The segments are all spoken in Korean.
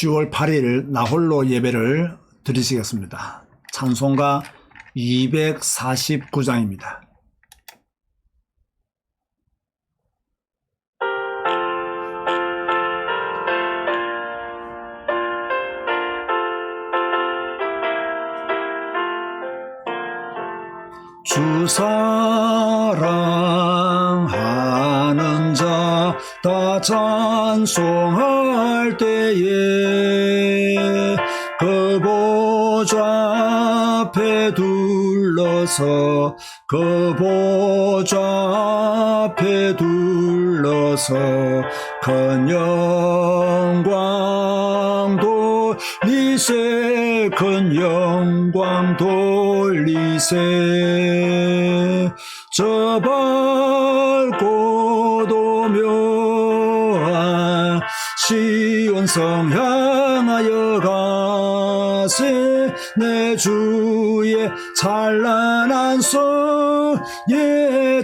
10월 8일 나홀로 예배를 드리시겠습니다. 찬송가 249장입니다. 주 사랑하는 자 다 찬송할 때에 그 보좌 앞에 둘러서 그 보좌 앞에 둘러서 큰 영광 돌리세 큰 영광 돌리세 저 밝고 도묘한 시온성 향하여 가세 내 주의 찬란한 성에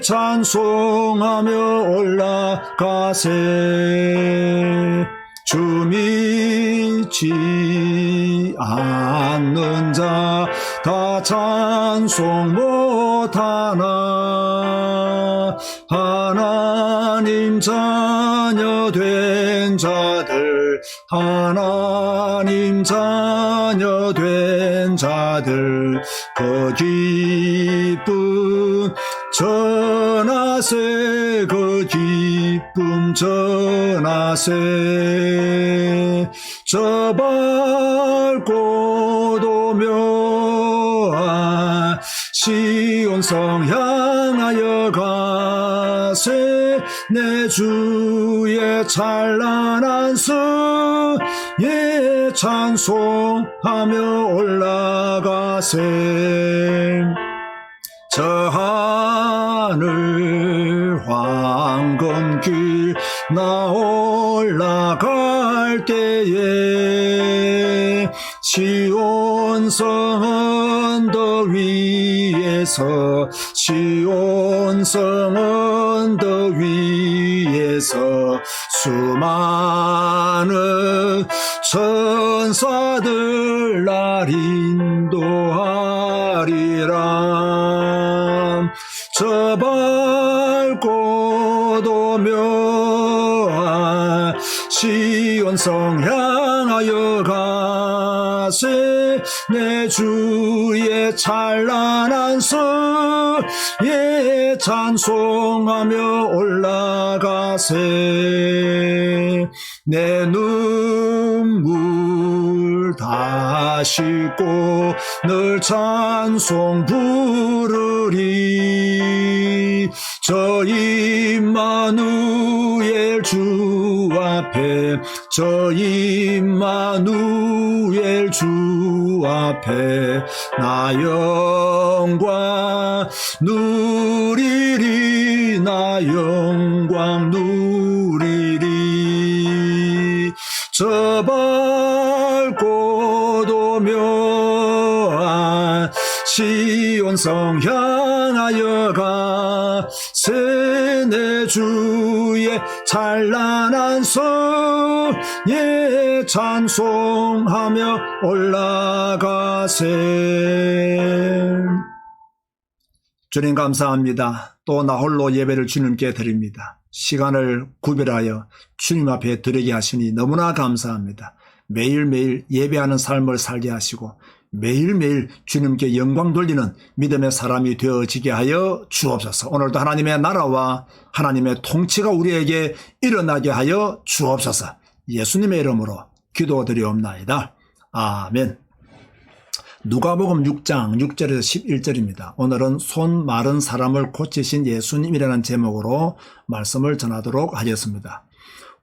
찬송하며 올라가세 주 믿지 않는 자 다 찬송 못하나 하나님 자녀 된 자들 하나님 자녀 된 자들 그 기쁨 전하세 그 기쁨 전하세 저 밝고 도묘한 시온성 향하여 가세 내 주의 찬란한 성에 찬송하며 올라가세 저 하늘 황금길 나 올라갈 때에 시온성 언덕 위에서 시온성 언덕 위에서 수많은 천사들 날 인도하리라 저 밝고 도묘한 시온성 향하여 가세 내 주의 찬란한 성에 찬송하며 올라가세 내 눈물 다 씻고 늘 찬송 부르리 저 임마누엘 주 앞에 저 임마누엘 주 앞에 나 영광 누리리 나 영광 누리리 저 밝고 도묘한 시온성 향하여 가세 내 주의 찬란한 성에 찬송하며 올라가세 주님 감사합니다. 또 나 홀로 예배를 주님께 드립니다. 시간을 구별하여 주님 앞에 드리게 하시니 너무나 감사합니다. 매일매일 예배하는 삶을 살게 하시고 매일매일 주님께 영광 돌리는 믿음의 사람이 되어지게 하여 주옵소서. 오늘도 하나님의 나라와 하나님의 통치가 우리에게 일어나게 하여 주옵소서. 예수님의 이름으로 기도드리옵나이다. 아멘. 누가복음 6장 6절에서 11절입니다. 오늘은 손 마른 사람을 고치신 예수님이라는 제목으로 말씀을 전하도록 하겠습니다.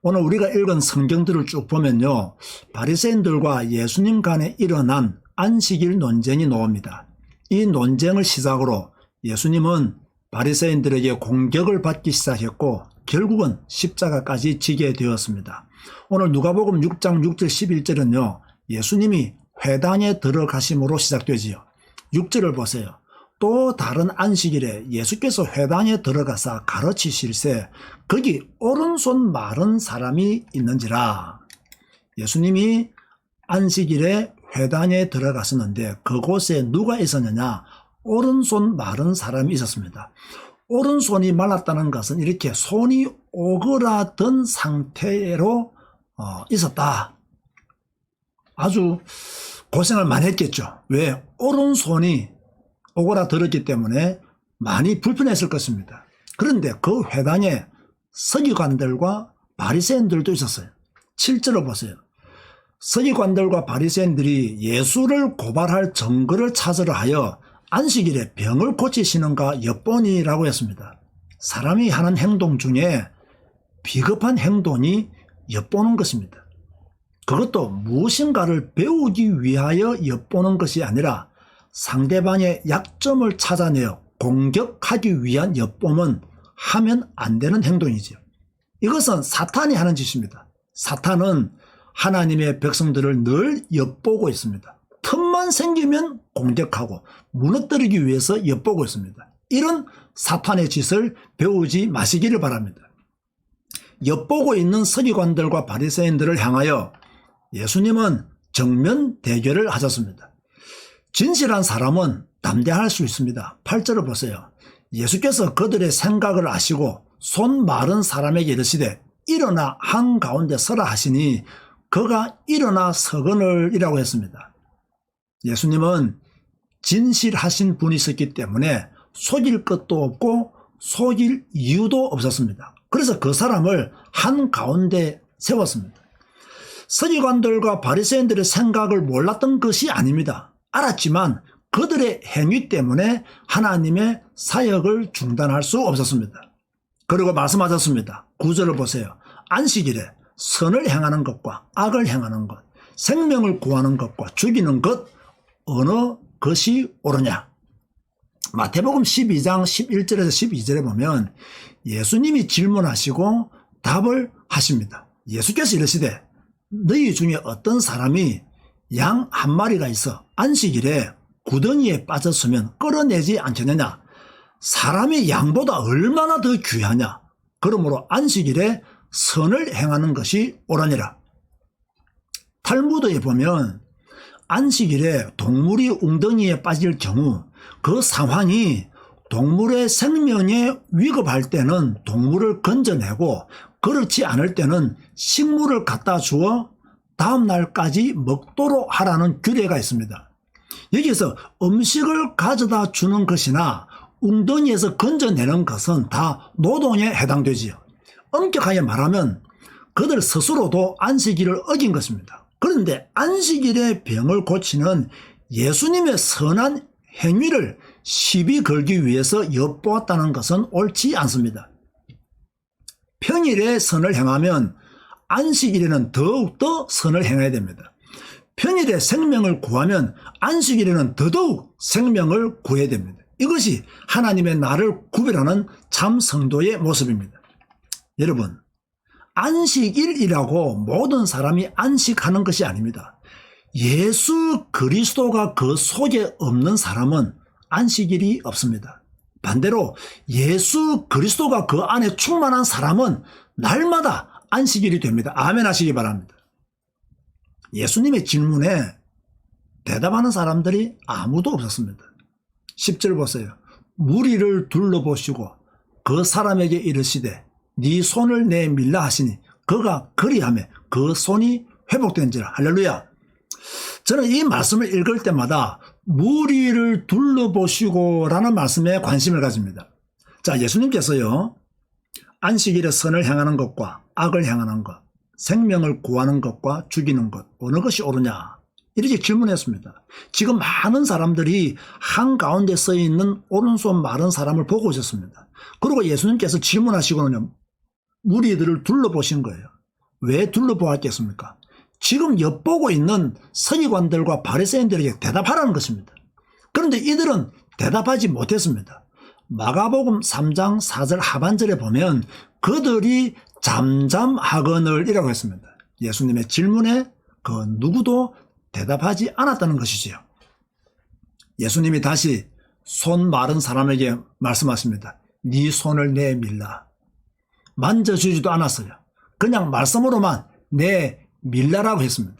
오늘 우리가 읽은 성경들을 쭉 보면요, 바리새인들과 예수님 간에 일어난 안식일 논쟁이 나옵니다. 이 논쟁을 시작으로 예수님은 바리새인들에게 공격을 받기 시작했고 결국은 십자가까지 지게 되었습니다. 오늘 누가복음 6장 6절 11절은요, 예수님이 회당에 들어가심으로 시작되지요. 6절을 보세요. 또 다른 안식일에 예수께서 회당에 들어가사 가르치실세 거기 오른손 마른 사람이 있는지라. 예수님이 안식일에 회당에 들어갔었는데 그곳에 누가 있었느냐? 오른손 마른 사람이 있었습니다. 오른손이 말랐다는 것은 이렇게 손이 오그라든 상태로 있었다. 아주 고생을 많이 했겠죠. 왜? 오른손이 오그라들었기 때문에 많이 불편했을 것입니다. 그런데 그 회당에 서기관들과 바리새인들도 있었어요. 7절을 보세요. 서기관들과 바리새인들이 예수를 고발할 증거를 찾으려 하여 안식일에 병을 고치시는가 엿보니라고 했습니다. 사람이 하는 행동 중에 비겁한 행동이 엿보는 것입니다. 그것도 무엇인가를 배우기 위하여 엿보는 것이 아니라 상대방의 약점을 찾아내어 공격하기 위한 엿봄은 하면 안 되는 행동이죠. 이것은 사탄이 하는 짓입니다. 사탄은 하나님의 백성들을 늘 엿보고 있습니다. 틈만 생기면 공격하고 무너뜨리기 위해서 엿보고 있습니다. 이런 사탄의 짓을 배우지 마시기를 바랍니다. 엿보고 있는 서기관들과 바리새인들을 향하여 예수님은 정면 대결을 하셨습니다. 진실한 사람은 담대할 수 있습니다. 8절을 보세요. 예수께서 그들의 생각을 아시고 손 마른 사람에게 이르시되 일어나 한가운데 서라 하시니 그가 일어나 서거늘이라고 했습니다. 예수님은 진실하신 분이셨기 때문에 속일 것도 없고 속일 이유도 없었습니다. 그래서 그 사람을 한가운데 세웠습니다. 서기관들과 바리새인들의 생각을 몰랐던 것이 아닙니다. 알았지만 그들의 행위 때문에 하나님의 사역을 중단할 수 없었습니다. 그리고 말씀하셨습니다. 9절을 보세요. 안식일에 선을 행하는 것과 악을 행하는 것, 생명을 구하는 것과 죽이는 것 어느 것이 옳으냐? 마태복음 12장 11절에서 12절에 보면 예수님이 질문하시고 답을 하십니다. 예수께서 이르시되 너희 중에 어떤 사람이 양 한 마리가 있어 안식일에 구덩이에 빠졌으면 끌어내지 않겠느냐? 사람이 양보다 얼마나 더 귀하냐? 그러므로 안식일에 선을 행하는 것이 옳으니라. 탈무드에 보면 안식일에 동물이 웅덩이에 빠질 경우 그 상황이 동물의 생명에 위급할 때는 동물을 건져내고 그렇지 않을 때는 식물을 갖다 주어 다음 날까지 먹도록 하라는 규례가 있습니다. 여기서 음식을 가져다 주는 것이나 웅덩이에서 건져내는 것은 다 노동에 해당되지요. 엄격하게 말하면 그들 스스로도 안식일을 어긴 것입니다. 그런데 안식일에 병을 고치는 예수님의 선한 행위를 시비 걸기 위해서 엿보았다는 것은 옳지 않습니다. 평일에 선을 행하면 안식일에는 더욱더 선을 행해야 됩니다. 평일에 생명을 구하면 안식일에는 더더욱 생명을 구해야 됩니다. 이것이 하나님의 나를 구별하는 참 성도의 모습입니다. 여러분, 안식일이라고 모든 사람이 안식하는 것이 아닙니다. 예수 그리스도가 그 속에 없는 사람은 안식일이 없습니다. 반대로 예수 그리스도가 그 안에 충만한 사람은 날마다 안식일이 됩니다. 아멘 하시기 바랍니다. 예수님의 질문에 대답하는 사람들이 아무도 없었습니다. 10절 보세요. 무리를 둘러보시고 그 사람에게 이르시되 네 손을 내밀라 하시니 그가 그리하며 그 손이 회복된지라. 할렐루야. 저는 이 말씀을 읽을 때마다 무리를 둘러보시고 라는 말씀에 관심을 가집니다. 자, 예수님께서요 안식일에 선을 행하는 것과 악을 행하는 것, 생명을 구하는 것과 죽이는 것 어느 것이 옳으냐 이렇게 질문했습니다. 지금 많은 사람들이 한가운데 서 있는 오른손 마른 사람을 보고 있었습니다. 그리고 예수님께서 질문하시고는 무리들을 둘러보신 거예요. 왜 둘러보았겠습니까? 지금 엿보고 있는 서기관들과 바리새인들에게 대답하라는 것입니다. 그런데 이들은 대답하지 못했습니다. 마가복음 3장 4절 하반절에 보면 그들이 잠잠하거늘이라고 했습니다. 예수님의 질문에 그 누구도 대답하지 않았다는 것이지요. 예수님이 다시 손 마른 사람에게 말씀하십니다. 네 손을 내밀라. 만져주지도 않았어요. 그냥 말씀으로만 내밀라라고 했습니다.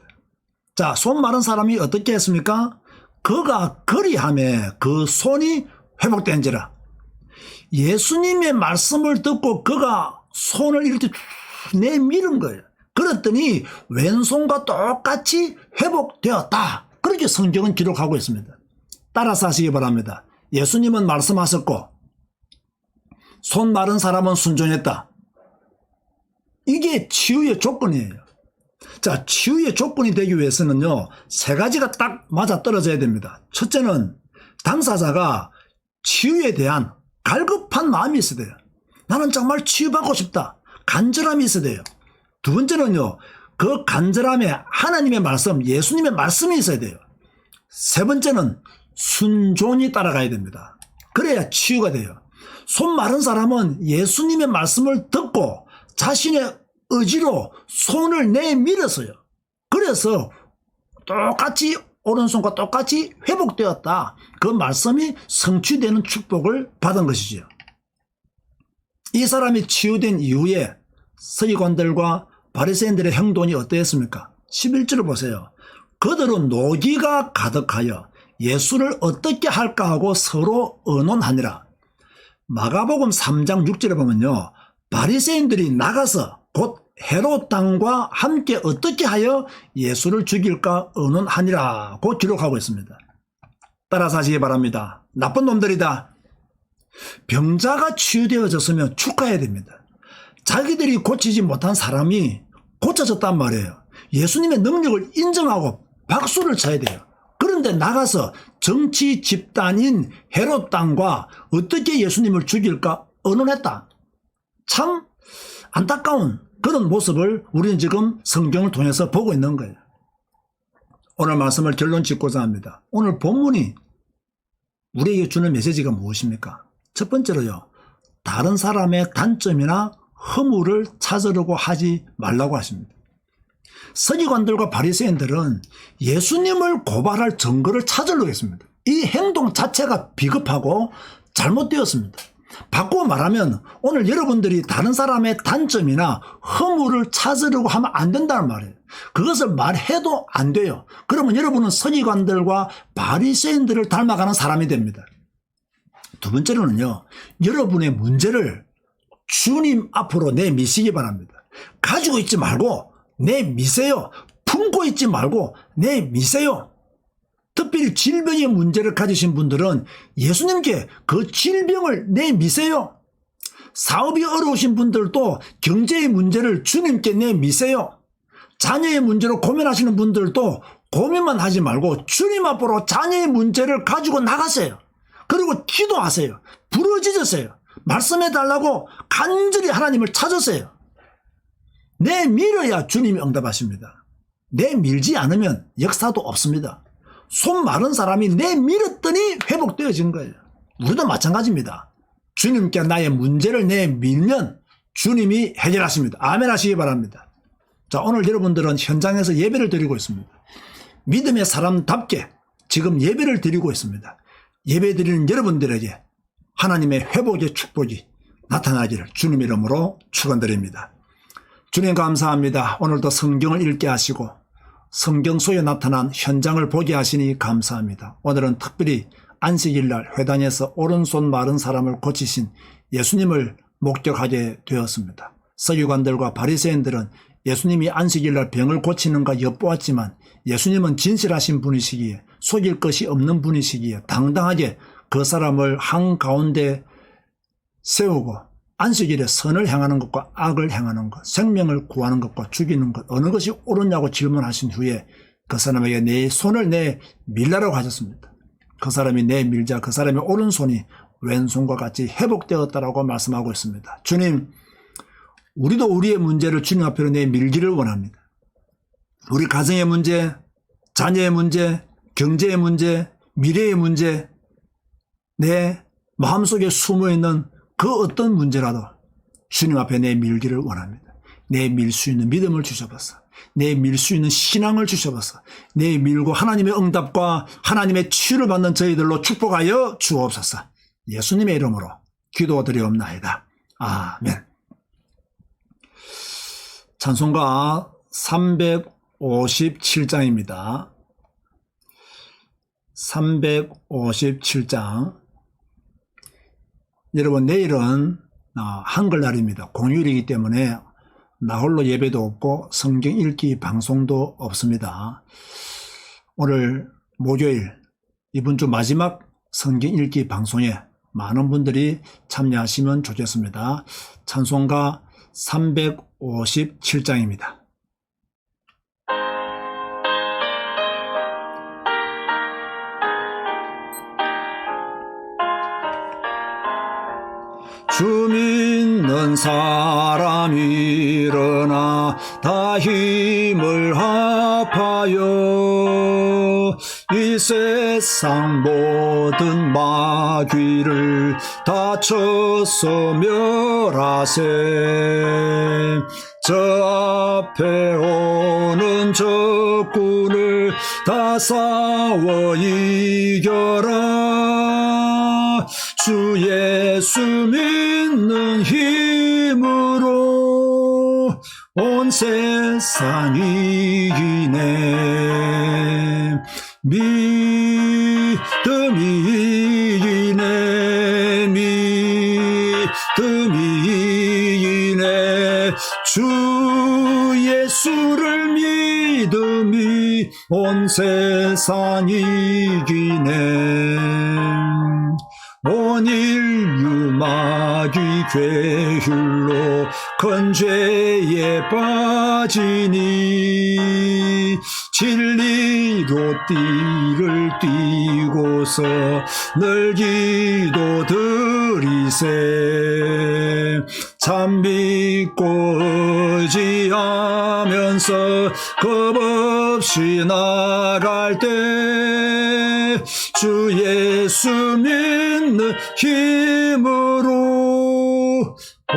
자, 손 마른 사람이 어떻게 했습니까? 그가 그리하매 그 손이 회복된지라. 예수님의 말씀을 듣고 그가 손을 이렇게 내밀은 거예요. 그랬더니 왼손과 똑같이 회복되었다. 그렇게 성경은 기록하고 있습니다. 따라서 하시기 바랍니다. 예수님은 말씀하셨고 손 마른 사람은 순종했다. 이게 치유의 조건이에요. 자, 치유의 조건이 되기 위해서는요, 세 가지가 딱 맞아 떨어져야 됩니다. 첫째는 당사자가 치유에 대한 갈급한 마음이 있어야 돼요. 나는 정말 치유받고 싶다. 간절함이 있어야 돼요. 두 번째는요, 그 간절함에 하나님의 말씀, 예수님의 말씀이 있어야 돼요. 세 번째는 순종이 따라가야 됩니다. 그래야 치유가 돼요. 손 마른 사람은 예수님의 말씀을 듣고 자신의 의지로 손을 내밀었어요. 그래서 똑같이 오른손과 똑같이 회복되었다. 그 말씀이 성취되는 축복을 받은 것이지요. 이 사람이 치유된 이후에 서기관들과 바리새인들의 행동이 어떠했습니까? 11절을 보세요. 그들은 노기가 가득하여 예수를 어떻게 할까 하고 서로 의논하니라. 마가복음 3장 6절에 보면요, 바리새인들이 나가서 곧 헤롯 왕과 함께 어떻게 하여 예수를 죽일까 의논하니라고 기록하고 있습니다. 따라서 하시기 바랍니다. 나쁜 놈들이다. 병자가 치유되어졌으면 축하해야 됩니다. 자기들이 고치지 못한 사람이 고쳐졌단 말이에요. 예수님의 능력을 인정하고 박수를 쳐야 돼요. 그런데 나가서 정치 집단인 헤롯 왕과 어떻게 예수님을 죽일까 의논했다. 참 안타까운 그런 모습을 우리는 지금 성경을 통해서 보고 있는 거예요. 오늘 말씀을 결론 짓고자 합니다. 오늘 본문이 우리에게 주는 메시지가 무엇입니까? 첫 번째로요, 다른 사람의 단점이나 허물을 찾으려고 하지 말라고 하십니다. 서기관들과 바리새인들은 예수님을 고발할 증거를 찾으려고 했습니다. 이 행동 자체가 비겁하고 잘못되었습니다. 바꾸어 말하면 오늘 여러분들이 다른 사람의 단점이나 허물을 찾으려고 하면 안 된다는 말이에요. 그것을 말해도 안 돼요. 그러면 여러분은 서기관들과 바리새인들을 닮아가는 사람이 됩니다. 두 번째로는요, 여러분의 문제를 주님 앞으로 내미시기 바랍니다. 가지고 있지 말고 내미세요. 품고 있지 말고 내미세요. 특별히 질병의 문제를 가지신 분들은 예수님께 그 질병을 내미세요. 사업이 어려우신 분들도 경제의 문제를 주님께 내미세요. 자녀의 문제로 고민하시는 분들도 고민만 하지 말고 주님 앞으로 자녀의 문제를 가지고 나가세요. 그리고 기도하세요. 부르짖으세요. 말씀해달라고 간절히 하나님을 찾으세요. 내밀어야 주님이 응답하십니다. 내밀지 않으면 역사도 없습니다. 손 마른 사람이 내밀었더니 회복되어진 거예요. 우리도 마찬가지입니다. 주님께 나의 문제를 내밀면 주님이 해결하십니다. 아멘 하시기 바랍니다. 자, 오늘 여러분들은 현장에서 예배를 드리고 있습니다. 믿음의 사람답게 지금 예배를 드리고 있습니다. 예배 드리는 여러분들에게 하나님의 회복의 축복이 나타나기를 주님 이름으로 축원드립니다. 주님 감사합니다. 오늘도 성경을 읽게 하시고 성경 속에 나타난 현장을 보게 하시니 감사합니다. 오늘은 특별히 안식일날 회당에서 오른손 마른 사람을 고치신 예수님을 목격하게 되었습니다. 서기관들과 바리새인들은 예수님이 안식일날 병을 고치는가 엿보았지만 예수님은 진실하신 분이시기에 속일 것이 없는 분이시기에 당당하게 그 사람을 한가운데 세우고 안식일에 선을 행하는 것과 악을 행하는 것, 생명을 구하는 것과 죽이는 것 어느 것이 옳으냐고 질문하신 후에 그 사람에게 내 손을 내밀라라고 하셨습니다. 그 사람이 내밀자 그 사람의 오른손이 왼손과 같이 회복되었다라고 말씀하고 있습니다. 주님, 우리도 우리의 문제를 주님 앞으로 내밀기를 원합니다. 우리 가정의 문제, 자녀의 문제, 경제의 문제, 미래의 문제, 내 마음속에 숨어있는 그 어떤 문제라도 주님 앞에 내밀기를 원합니다. 내밀 수 있는 믿음을 주셔서, 내밀 수 있는 신앙을 주셔서, 내밀고 하나님의 응답과 하나님의 치유를 받는 저희들로 축복하여 주옵소서. 예수님의 이름으로 기도드리옵나이다. 아멘. 찬송가 357장입니다. 357장. 여러분, 내일은 한글날입니다. 공휴일이기 때문에 나홀로 예배도 없고 성경 읽기 방송도 없습니다. 오늘 목요일, 이번 주 마지막 성경 읽기 방송에 많은 분들이 참여하시면 좋겠습니다. 찬송가 357장입니다. 주 믿는 사람 일어나 다 힘을 합하여 이 세상 모든 마귀를 다 쳐서 멸하세. 저 앞에 오는 적군을 다 싸워 이겨라. 주 예수 믿는 힘으로 온 세상 이기네. 믿음이 이기네. 믿음이 이기네. 주 예수를 믿음이 온 세상 이기네. 온 인류 마귀 괴율로 큰 죄에 빠지니 진리로 띠를 띠고서 늘 기도 드리세. 참 믿고 의지하면서 겁없이 나갈 때 주 예수 믿는 힘으로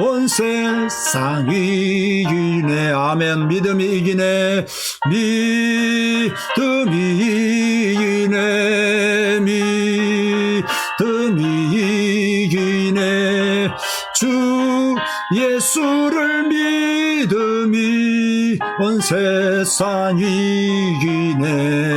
온 세상 이기네. 아멘. 믿음이 이기네. 믿음이 이기네. 믿음이 이기네. 주 예수를 믿음이 온 세상 이기네.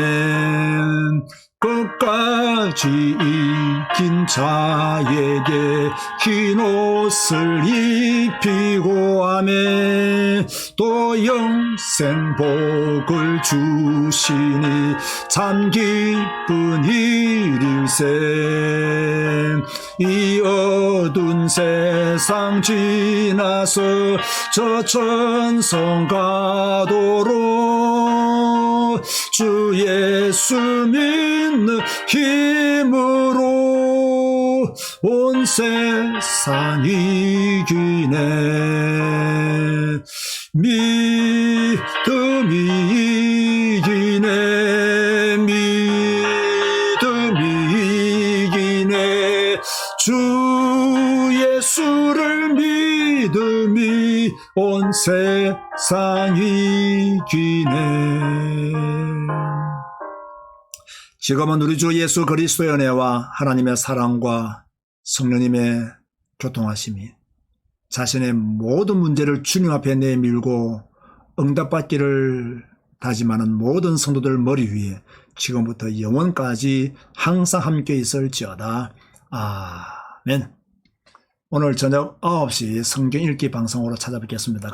끝까지 이긴 자에게 흰 옷을 입히고 아멘. 또 영생 복을 주시니 참 기쁜 일일세. 이 어두운 세상 지나서 저 천성 가도록 주 예수 믿는 힘으로 온 세상 이기네. 믿음이 이기네. 믿음이 이기네. 주 예수를 믿음이 온 세상 이기네. 지금은 우리 주 예수 그리스도의 은혜와 하나님의 사랑과 성령님의 교통하심이 자신의 모든 문제를 주님 앞에 내밀고 응답받기를 다짐하는 모든 성도들 머리 위에 지금부터 영원까지 항상 함께 있을지어다. 아멘. 오늘 저녁 9시 성경 읽기 방송으로 찾아뵙겠습니다.